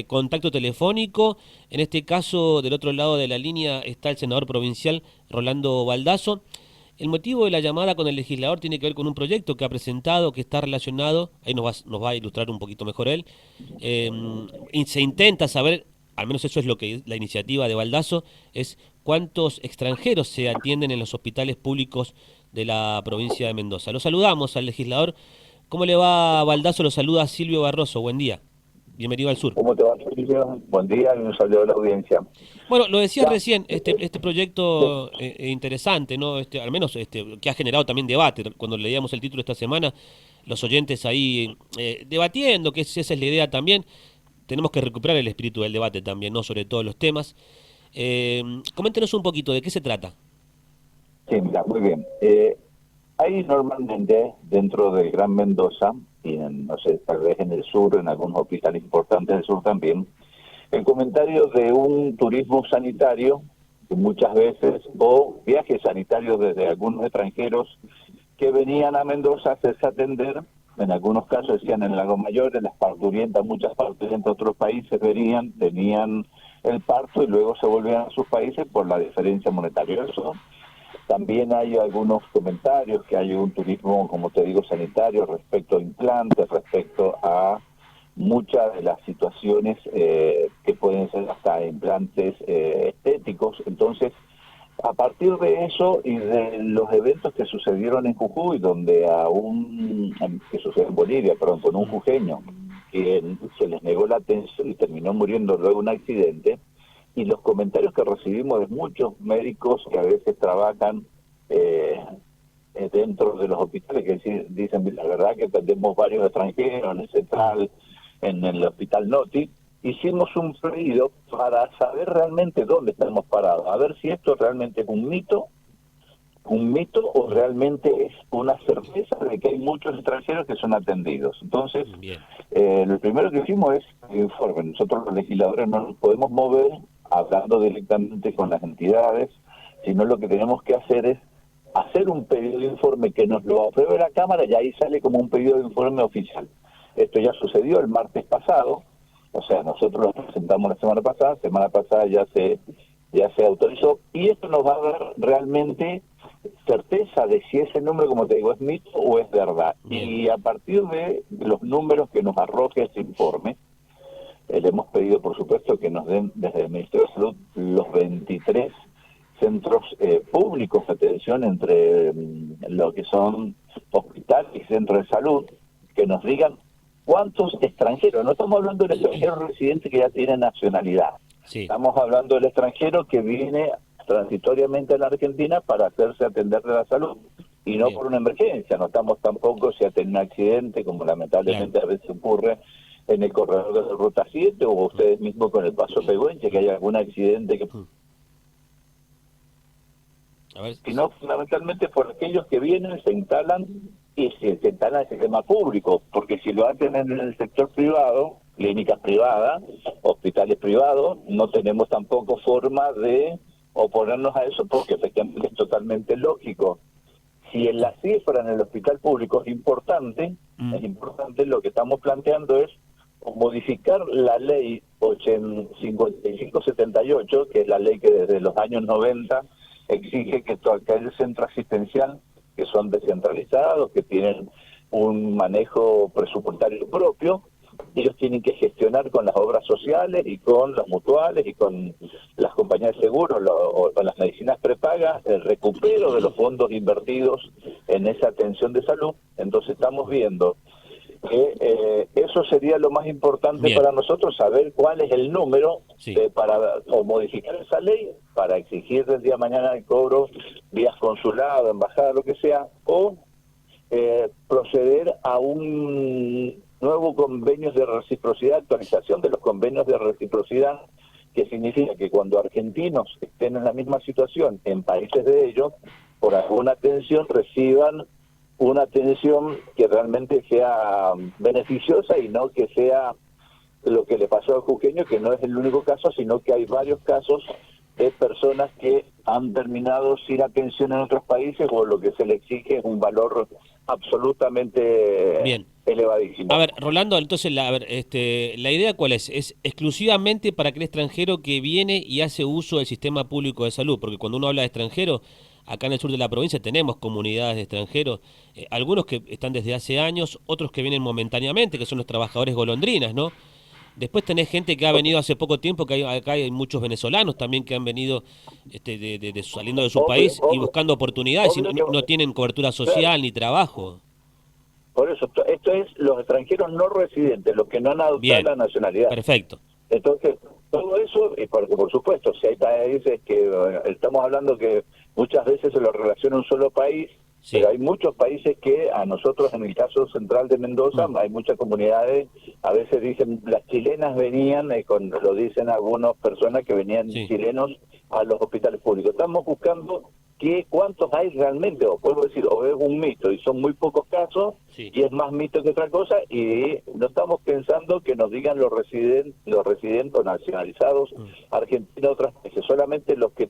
contacto telefónico. En este caso, del otro lado de la línea está el senador provincial Rolando Baldasso. El motivo de la llamada con el legislador tiene que ver con un proyecto que ha presentado, que está relacionado, ahí nos va a ilustrar un poquito mejor él. Eh, y se intenta saber, al menos eso es lo que la iniciativa de Baldasso, es cuántos extranjeros se atienden en los hospitales públicos de la provincia de Mendoza. Lo saludamos al legislador. ¿Cómo le va, Baldasso? Lo saluda Silvio Barroso. Buen día. Bienvenido al sur. ¿Cómo te va, Sergio? Buen día y un saludo a la audiencia. Bueno, lo decías Ya, recién, este sí, proyecto interesante, ¿no? Al menos que ha generado también debate. Cuando leíamos el título esta semana, los oyentes ahí debatiendo, que esa es la idea también. Tenemos que recuperar el espíritu del debate también, ¿no? Sobre todos los temas. Coméntenos un poquito, ¿de qué se trata? sí, mira, muy bien. Hay normalmente dentro del Gran Mendoza, y no sé, tal vez en el sur, en algunos hospitales importantes del sur también, el comentario de un turismo sanitario, que muchas veces, o viajes sanitarios desde algunos extranjeros que venían a Mendoza a hacerse atender. En algunos casos decían en Lago Mayor, en las parturientas, muchas parturientas de otros países venían, tenían el parto y luego se volvían a sus países por la diferencia monetaria. Eso también hay algunos comentarios que hay un turismo, como te digo, sanitario respecto a implantes, respecto a muchas de las situaciones que pueden ser hasta implantes estéticos. Entonces, a partir de eso y de los eventos que sucedieron en Jujuy, donde que sucedió en Bolivia, perdón, con un jujeño, que se les negó la atención y terminó muriendo luego en un accidente, y los comentarios que recibimos de muchos médicos que a veces trabajan eh, dentro de los hospitales, que dicen la verdad que atendemos varios extranjeros en el Mm, central, en el hospital Noti, hicimos un pedido para saber realmente dónde estamos parados, a ver si esto realmente es un mito o mm, realmente es una certeza de que hay muchos extranjeros que son atendidos. Entonces, bien, lo primero que hicimos es informe. Nosotros los legisladores no nos podemos mover hablando directamente con las entidades, sino lo que tenemos que hacer es hacer un pedido de informe que nos lo apruebe la Cámara y ahí sale como un pedido de informe oficial. Esto ya sucedió el martes pasado, o sea, nosotros lo presentamos la semana pasada ya se autorizó, y esto nos va a dar realmente certeza de si ese número, como te digo, es mito o es verdad. bien, Y a partir de los números que nos arroje ese informe, le hemos pedido, por supuesto, que nos den desde el Ministerio de Salud los 23 centros públicos de atención entre lo que son hospitales y centros de salud, que nos digan cuántos extranjeros, no estamos hablando del extranjero residente que ya tiene nacionalidad, sí, estamos hablando del extranjero que viene transitoriamente a la Argentina para hacerse atender de la salud y no bien, por una emergencia. No estamos tampoco si ha tenido un accidente, como claro. lamentablemente a veces ocurre en el corredor de la Ruta 7 o Mm, ustedes mismos con el Paso Pehuenche, que hay algún accidente que, mm. A ver, sino fundamentalmente por aquellos que vienen, se instalan y se instalan en el sistema público, porque si lo hacen en el sector privado, clínicas privadas, hospitales privados, no tenemos tampoco forma de oponernos a eso, porque efectivamente es totalmente lógico. Si en la cifra en el hospital público mm, es importante, lo que estamos planteando es modificar la ley 5578, que es la ley que desde los años 90 exige que todo aquel centro asistencial que son descentralizados, que tienen un manejo presupuestario propio, ellos tienen que gestionar con las obras sociales y con las mutuales y con las compañías de seguros o con las medicinas prepagas el recupero de los fondos invertidos en esa atención de salud. Entonces estamos viendo que eso sería lo más importante bien, para nosotros, saber cuál es el número sí, o modificar esa ley para exigir del día de mañana el cobro vías consulado, embajada, lo que sea, o proceder a un nuevo convenio de reciprocidad, actualización de los convenios de reciprocidad, que significa que cuando argentinos estén en la misma situación en países de ellos, por alguna atención reciban una atención que realmente sea beneficiosa y no que sea lo que le pasó al jujeño, que no es el único caso, sino que hay varios casos de personas que han terminado sin atención en otros países o lo que se le exige es un valor absolutamente bien. elevadísimo. A ver, Rolando, entonces, la idea ¿cuál es? ¿Es exclusivamente para aquel extranjero que viene y hace uso del sistema público de salud? Porque cuando uno habla de extranjero, acá en el sur de la provincia tenemos comunidades de extranjeros, algunos que están desde hace años, otros que vienen momentáneamente, que son los trabajadores golondrinas, ¿no? Después tenés gente que ha venido hace poco tiempo, que acá hay muchos venezolanos también que han venido saliendo de su Obvio, país y obvio, buscando oportunidades y obvio que, no tienen cobertura claro, social ni trabajo. por eso, esto es los extranjeros no residentes, los que no han adoptado Bien, la nacionalidad. perfecto. Entonces, todo eso, y porque por supuesto, si hay países que estamos hablando que muchas veces se lo relaciona un solo país, pero Sí. hay muchos países que a nosotros, en el caso central de Mendoza, Mm, hay muchas comunidades, a veces dicen, las chilenas venían, lo dicen algunas personas que venían sí, chilenos a los hospitales públicos. Estamos buscando cuántos hay realmente, o puedo decir, o es un mito, y son muy pocos casos, sí. y es más mito que otra cosa, y no estamos pensando que nos digan los residentes o nacionalizados Mm, argentinos de otras países, solamente los que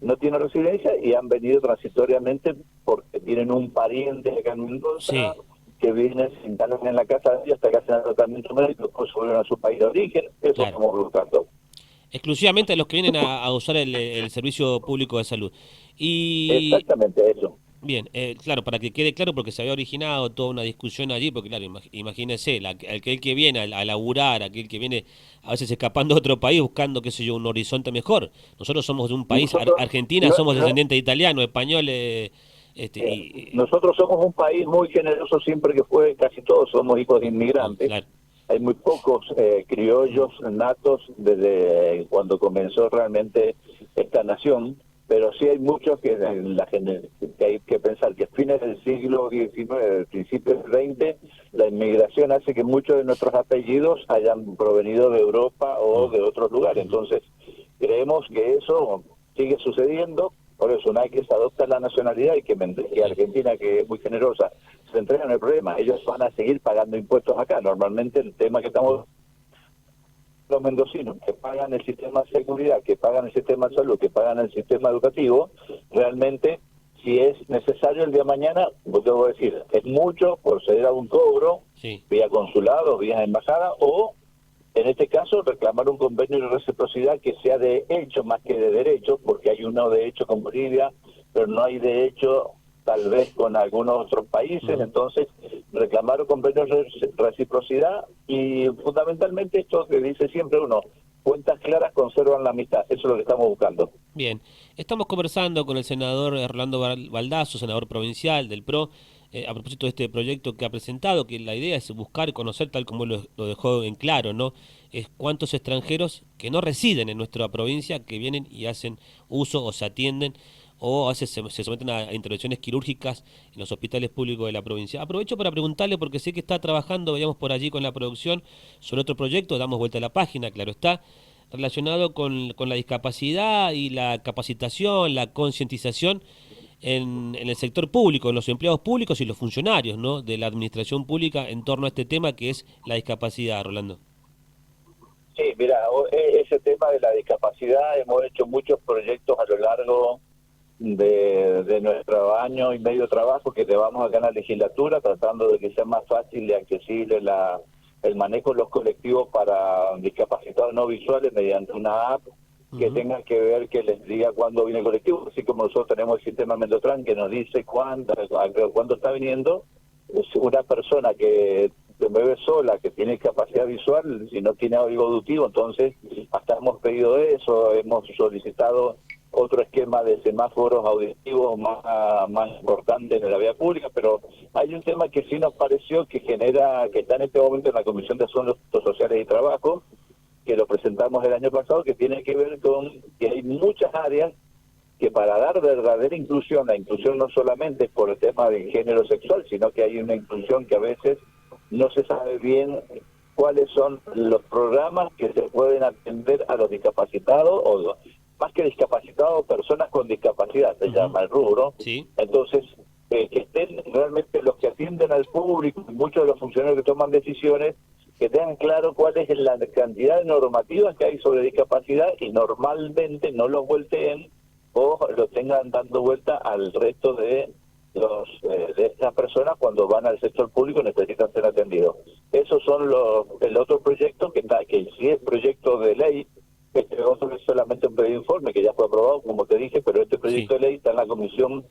no tienen residencia y han venido transitoriamente porque tienen un pariente acá en Mendoza, sí. que viene, se instalan en la casa de ellos hasta que hacen el tratamiento médico, después vuelven a su país de origen, eso Claro. estamos buscando. Exclusivamente los que vienen a usar el servicio público de salud. Y Exactamente eso. bien, claro, para que quede claro, porque se había originado toda una discusión allí, porque claro, imagínense, aquel que viene a laburar, aquel que viene a veces escapando de otro país buscando, qué sé yo, un horizonte mejor. Nosotros somos de un país, Nosotros, Argentina, no, somos no, descendientes de italianos, españoles, nosotros somos un país muy generoso siempre que fue, casi todos somos hijos de inmigrantes. claro. Hay muy pocos Mm, criollos natos desde cuando comenzó realmente esta nación, pero sí hay muchos que hay que pensar que a fines del siglo XIX, principios del XX, la inmigración hace que muchos de nuestros apellidos hayan provenido de Europa o mm, de otros lugares. ujú, Entonces, creemos que eso sigue sucediendo. Por eso, una vez que se adopta la nacionalidad y que sí, Argentina, que es muy generosa, se entregan el problema, ellos van a seguir pagando impuestos acá. Normalmente el tema que mm, estamos los mendocinos que pagan el sistema de seguridad, que pagan el sistema de salud, que pagan el sistema educativo, realmente si es necesario el día de mañana, pues debo decir, es mucho por ceder a un cobro sí. vía consulado, vía embajada, o en este caso reclamar un convenio de reciprocidad que sea de hecho más que de derecho, porque hay uno de hecho con Bolivia, pero no hay de hecho tal vez con algunos otros países. Ujú. Entonces reclamar un convenio de reciprocidad y fundamentalmente esto que dice siempre uno, cuentas claras conservan la amistad, eso es lo que estamos buscando. Bien, estamos conversando con el senador Rolando Baldazo, senador provincial del PRO, a propósito de este proyecto que ha presentado, que la idea es buscar, conocer, tal como lo dejó en claro, ¿no? Es cuántos extranjeros que no residen en nuestra provincia, que vienen y hacen uso o se atienden o a veces se someten a intervenciones quirúrgicas en los hospitales públicos de la provincia. Aprovecho para preguntarle, porque sé que está trabajando, veíamos por allí con la producción, sobre otro proyecto, damos vuelta a la página, claro está, relacionado con la discapacidad y la capacitación, la concientización en el sector público, en los empleados públicos y los funcionarios, ¿no?, de la administración pública en torno a este tema que es la discapacidad, Rolando. Sí, mira, ese tema de la discapacidad, hemos hecho muchos proyectos a lo largo de nuestro año y medio de trabajo que llevamos acá en la legislatura, tratando de que sea más fácil y accesible el manejo de los colectivos para discapacitados no visuales mediante una app que Ujú, tenga que ver, que les diga cuándo viene el colectivo, así como nosotros tenemos el sistema Mendotran que nos dice cuándo está viniendo. Es una persona que se mueve sola, que tiene capacidad visual, si no tiene oído auditivo, entonces hasta hemos pedido eso, hemos solicitado otro esquema de semáforos auditivos más importante en la vía pública, pero hay un tema que sí nos pareció que que está en este momento en la Comisión de Asuntos Sociales y Trabajo, que lo presentamos el año pasado, que tiene que ver con que hay muchas áreas que para dar verdadera inclusión, la inclusión no solamente es por el tema del género sexual, sino que hay una inclusión que a veces no se sabe bien cuáles son los programas que se pueden atender a los discapacitados, o más que discapacitados, personas con discapacidad, se ujú, llama el rubro. sí, Entonces, que estén realmente los que atienden al público, y muchos de los funcionarios que toman decisiones, que tengan claro cuál es la cantidad de normativas que hay sobre discapacidad y normalmente no los volteen o lo tengan dando vuelta al resto de de estas personas cuando van al sector público necesitan ser atendidos. Esos son el otro proyecto que sí es proyecto de ley. Este otro es solamente un pedido de informe que ya fue aprobado, como te dije, pero este Sí. proyecto de ley está en la Comisión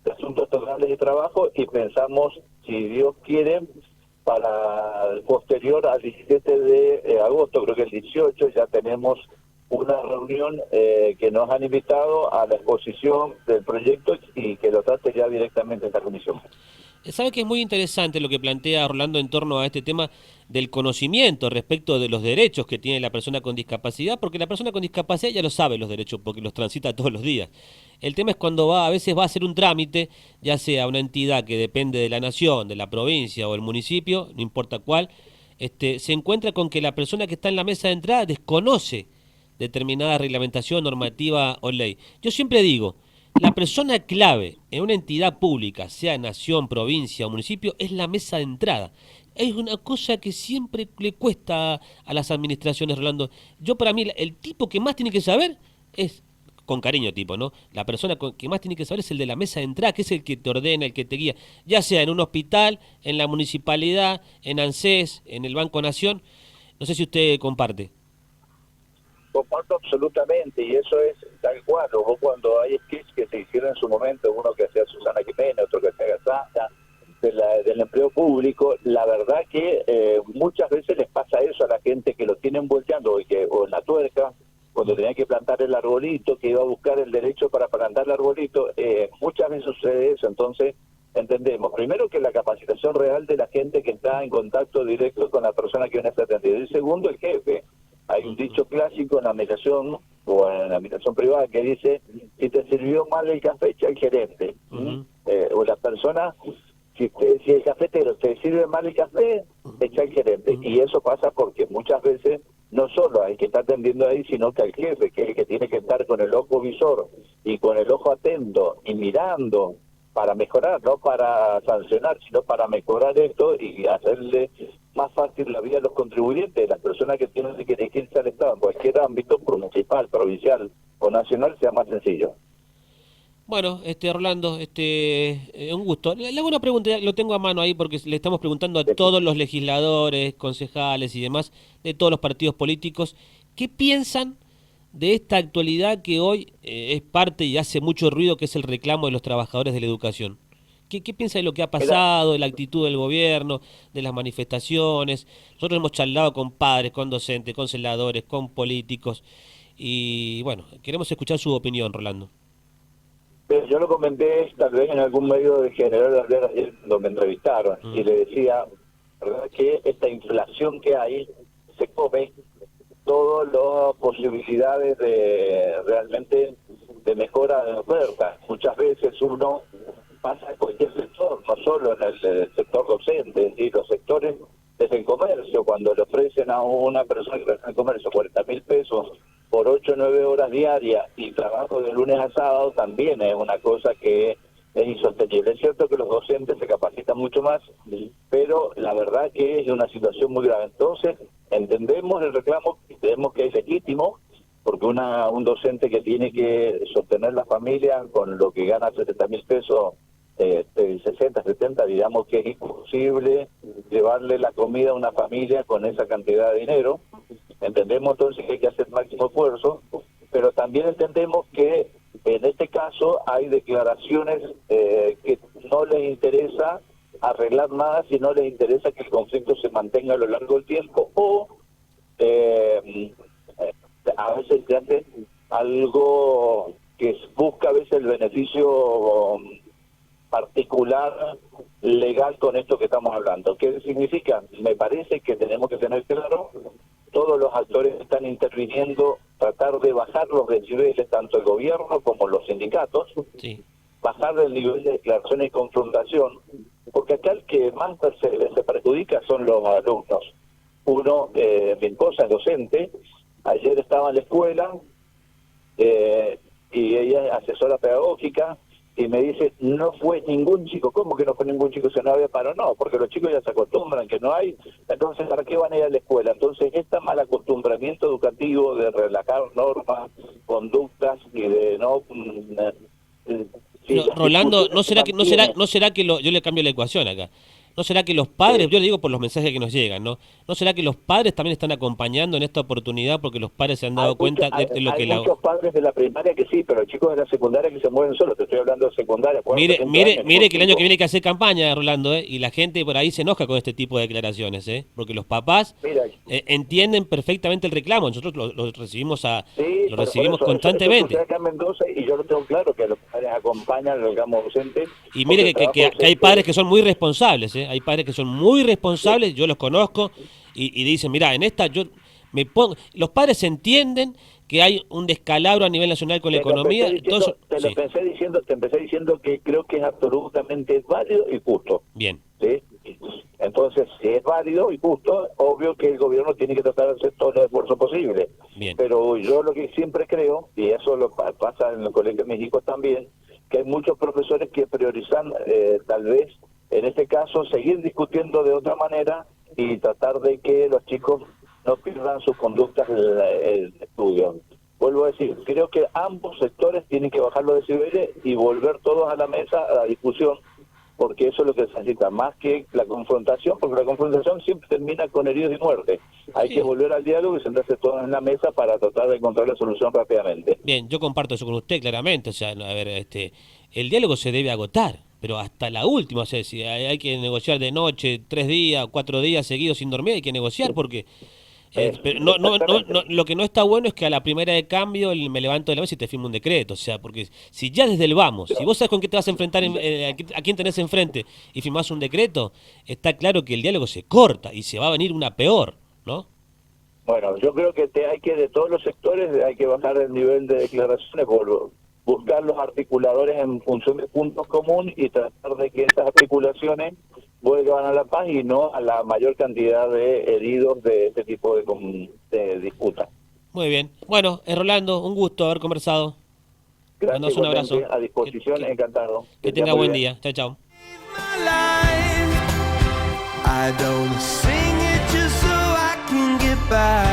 de Asuntos Totales de Trabajo y pensamos, si Dios quiere, para el posterior al 17 de agosto, creo que el 18, ya tenemos una reunión que nos han invitado a la exposición del proyecto y que lo trate ya directamente esta comisión. Sabe que es muy interesante lo que plantea Rolando en torno a este tema del conocimiento respecto de los derechos que tiene la persona con discapacidad, porque la persona con discapacidad ya lo sabe los derechos porque los transita todos los días. El tema es cuando a veces va a hacer un trámite, ya sea una entidad que depende de la nación, de la provincia o el municipio, no importa cuál, se encuentra con que la persona que está en la mesa de entrada desconoce determinada reglamentación, normativa o ley. Yo siempre digo, la persona clave en una entidad pública, sea nación, provincia o municipio, es la mesa de entrada. Es una cosa que siempre le cuesta a las administraciones, Rolando. Yo para mí, el tipo que más tiene que saber es, con cariño tipo, ¿no? La persona que más tiene que saber es el de la mesa de entrada, que es el que te ordena, el que te guía, ya sea en un hospital, en la municipalidad, en ANSES, en el Banco Nación. No sé si usted comparte. Comparto absolutamente, y eso es tal cual. Vos cuando hay sketches que se hicieron en su momento, uno que hacía Susana Jiménez, otro que hacía Gazanda, del empleo público, la verdad que muchas veces les pasa eso a la gente que lo tienen volteando o en la tuerca, cuando tenía que plantar el arbolito, que iba a buscar el derecho para plantar el arbolito, muchas veces sucede eso. Entonces entendemos, primero, que la capacitación real de la gente que está en contacto directo con la persona que viene a ser atendida, y segundo, el jefe. Hay un dicho clásico en la administración o en la administración privada que dice: si te sirvió mal el café, echa el gerente. O la persona, si el cafetero te sirve mal el café, echa el gerente. Y eso pasa porque muchas veces no solo hay que estar atendiendo ahí, sino que al jefe, que es el que tiene que estar con el ojo visor y con el ojo atento y mirando para mejorar, no para sancionar, sino para mejorar esto y hacerle más fácil la vida a los contribuyentes, las personas que tienen que dirigirse al Estado en cualquier ámbito, municipal, provincial o nacional, sea más sencillo. Bueno, Rolando, un gusto. Le hago una pregunta, ya lo tengo a mano ahí porque le estamos preguntando a todos los legisladores, concejales y demás de todos los partidos políticos, ¿qué piensan de esta actualidad que hoy es parte y hace mucho ruido, que es el reclamo de los trabajadores de la educación? ¿Qué piensa de lo que ha Mira, pasado, de la actitud del gobierno, de las manifestaciones? Nosotros hemos charlado con padres, con docentes, con celadores, con políticos y bueno, queremos escuchar su opinión, Rolando. yo lo comenté tal vez en algún medio de General de Alvear ayer cuando me entrevistaron y le decía, ¿verdad?, que esta inflación que hay se come todas las posibilidades de realmente de mejora de oferta. Muchas veces uno pasa en cualquier sector, no solo en el sector docente, y los sectores desde el comercio, cuando le ofrecen a una persona que trabaja en el comercio 40.000 pesos por 8 o 9 horas diarias y trabajo de lunes a sábado, también es una cosa que es insostenible. Es cierto que los docentes se capacitan mucho más, pero la verdad que es una situación muy grave. Entonces, entendemos el reclamo, creemos que es legítimo, porque un docente que tiene que sostener la familia con lo que gana 70.000 pesos, 60, 70, digamos que es imposible llevarle la comida a una familia con esa cantidad de dinero. Entendemos entonces que hay que hacer máximo esfuerzo, pero también entendemos que en este caso hay declaraciones que no les interesa arreglar nada, sino les interesa que el conflicto se mantenga a lo largo del tiempo, o a veces se hace algo que busca a veces el beneficio particular legal con esto que estamos hablando. ¿Qué significa? Me parece que tenemos que tener claro, todos los actores están interviniendo, tratar de bajar los decibeles, tanto el gobierno como los sindicatos, Sí. bajar el nivel de declaración y confrontación, porque acá el que más se perjudica son los alumnos. Uno, mi esposa es docente, ayer estaba en la escuela y ella es asesora pedagógica, y me dice, no fue ningún chico. ¿Cómo que no fue ningún chico si no había paro? No, porque los chicos ya se acostumbran que no hay, entonces ¿para qué van a ir a la escuela? Entonces este mal acostumbramiento educativo de relajar normas, conductas y de no Pero, las Rolando, discusiones no será que yo le cambio la ecuación acá. ¿No será que los padres, yo le digo por los mensajes que nos llegan, ¿no será que los padres también están acompañando en esta oportunidad porque los padres se han dado cuenta de lo que hay muchos padres de la primaria que sí, pero chicos de la secundaria que se mueven solos. Te estoy hablando de secundaria, cuarto, Mire, quinto mire, año, mire que el año que chicos. viene hay que hacer campaña, Rolando, y la gente por ahí se enoja con este tipo de declaraciones, porque los papás Mira, entienden perfectamente el reclamo. Nosotros lo recibimos sí, lo por recibimos eso sucede constantemente. acá en Mendoza y yo lo tengo claro que los padres acompañan al ramo docente Y porque mire el trabajo que hay padres docente que son muy responsables, hay padres que son muy responsables, yo los conozco, y dicen, mira, en esta yo me pongo, los padres entienden que hay un descalabro a nivel nacional con la economía, entonces, sí, te empecé diciendo que creo que es absolutamente válido y justo. bien, ¿Sí? Entonces, si es válido y justo, obvio que el gobierno tiene que tratar de hacer todo el esfuerzo posible. bien, Pero yo lo que siempre creo, y eso pasa en el Colegio de México también, que hay muchos profesores que priorizan, tal vez, en este caso, seguir discutiendo de otra manera y tratar de que los chicos no pierdan sus conductas el estudio. Vuelvo a decir, creo que ambos sectores tienen que bajar los decibeles y volver todos a la mesa, a la discusión, porque eso es lo que se necesita, más que la confrontación, porque la confrontación siempre termina con heridos y muerte. Hay que sí. volver al diálogo y sentarse todos en la mesa para tratar de encontrar la solución rápidamente. Bien, yo comparto eso con usted claramente, o sea, a ver, el diálogo se debe agotar, pero hasta la última, o sea, si hay que negociar de noche, 3 días, 4 días seguidos sin dormir, hay que negociar porque pero Exactamente. lo que no está bueno es que a la primera de cambio me levanto de la mesa y te firmo un decreto, o sea, porque si ya desde el vamos, si vos sabes con qué te vas a enfrentar, a quién tenés enfrente y firmás un decreto, está claro que el diálogo se corta y se va a venir una peor, ¿no? Bueno, yo creo que hay que, de todos los sectores, hay que bajar el nivel de declaraciones, buscar los articuladores en función de puntos comunes y tratar de que esas articulaciones vuelvan a la paz y no a la mayor cantidad de heridos de este tipo de disputas. Muy bien. Bueno, Rolando, un gusto haber conversado. Gracias, Mandamos un abrazo. igualmente, a disposición, encantado. Que estés tenga muy buen bien. día. Chao, chao. I don't sing it just so I can get by.